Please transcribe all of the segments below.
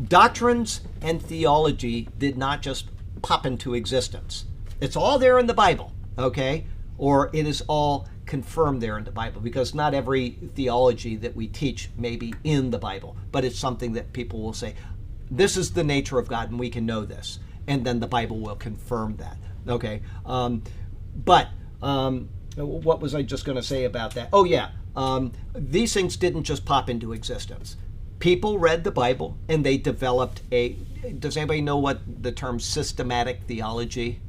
doctrines and theology did not just pop into existence. It's all there in the Bible, okay? Or it is all confirmed there in the Bible, because not every theology that we teach may be in the Bible, but it's something that people will say, this is the nature of God and we can know this. And then the Bible will confirm that, okay? What was I just going to say about that? Oh, yeah. These things didn't just pop into existence. People read the Bible and they developed does anybody know what the term systematic theology?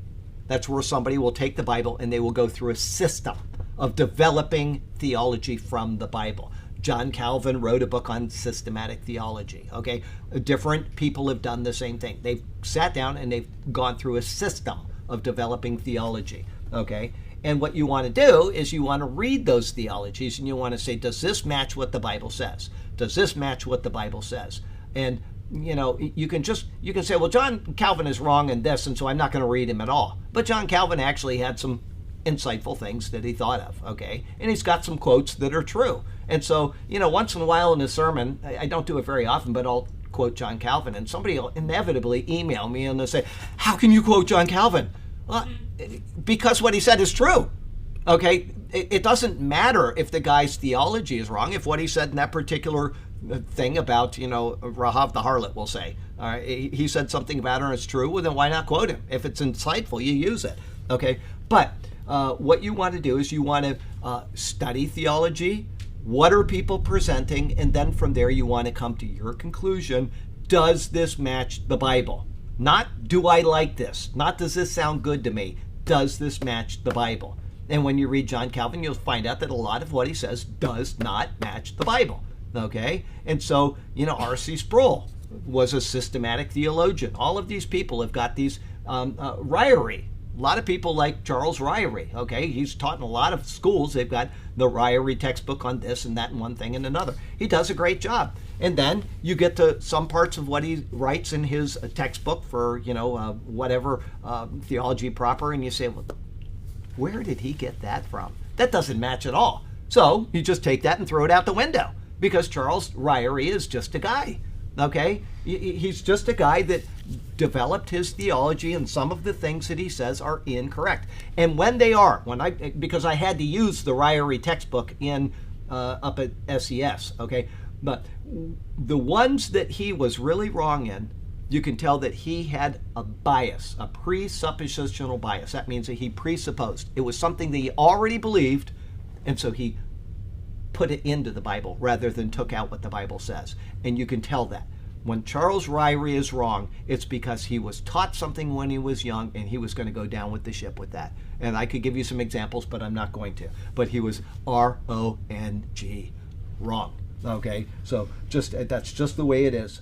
That's where somebody will take the Bible and they will go through a system of developing theology from the Bible. John Calvin wrote a book on systematic theology, okay? Different people have done the same thing. They've sat down and they've gone through a system of developing theology, okay? And what you want to do is you want to read those theologies and you want to say, does this match what the Bible says? Does this match what the Bible says? And, you know, you can say, well, John Calvin is wrong in this, and so I'm not going to read him at all. But John Calvin actually had some insightful things that he thought of, okay? And he's got some quotes that are true. And so, you know, once in a while in a sermon, I don't do it very often, but I'll quote John Calvin, and somebody will inevitably email me and they'll say, how can you quote John Calvin? Well, because what he said is true, okay? It doesn't matter if the guy's theology is wrong, if what he said in that particular thing about, you know, Rahab the harlot, we'll say, all right, he said something about her and it's true, well, then why not quote him? If it's insightful, you use it, okay? But what you want to do is you want to study theology. What are people presenting? And then from there, you want to come to your conclusion. Does this match the Bible? Not, do I like this? Not, does this sound good to me? Does this match the Bible? And when you read John Calvin, you'll find out that a lot of what he says does not match the Bible, okay? And so, you know, R.C. Sproul was a systematic theologian. All of these people have got these, Ryrie. A lot of people like Charles Ryrie, okay? He's taught in a lot of schools. They've got the Ryrie textbook on this and that and one thing and another. He does a great job. And then you get to some parts of what he writes in his textbook for, you know, whatever, theology proper, and you say, well, where did he get that from? That doesn't match at all. So you just take that and throw it out the window, because Charles Ryrie is just a guy, okay? He's just a guy that developed his theology, and some of the things that he says are incorrect. And when they are, because I had to use the Ryrie textbook in up at SES, okay? But the ones that he was really wrong in, you can tell that he had a bias, a presuppositional bias. That means that he presupposed. It was something that he already believed, and so he put it into the Bible rather than took out what the Bible says. And you can tell that. When Charles Ryrie is wrong, it's because he was taught something when he was young and he was going to go down with the ship with that. And I could give you some examples, but I'm not going to. But he was R-O-N-G, wrong. Okay, so that's just the way it is.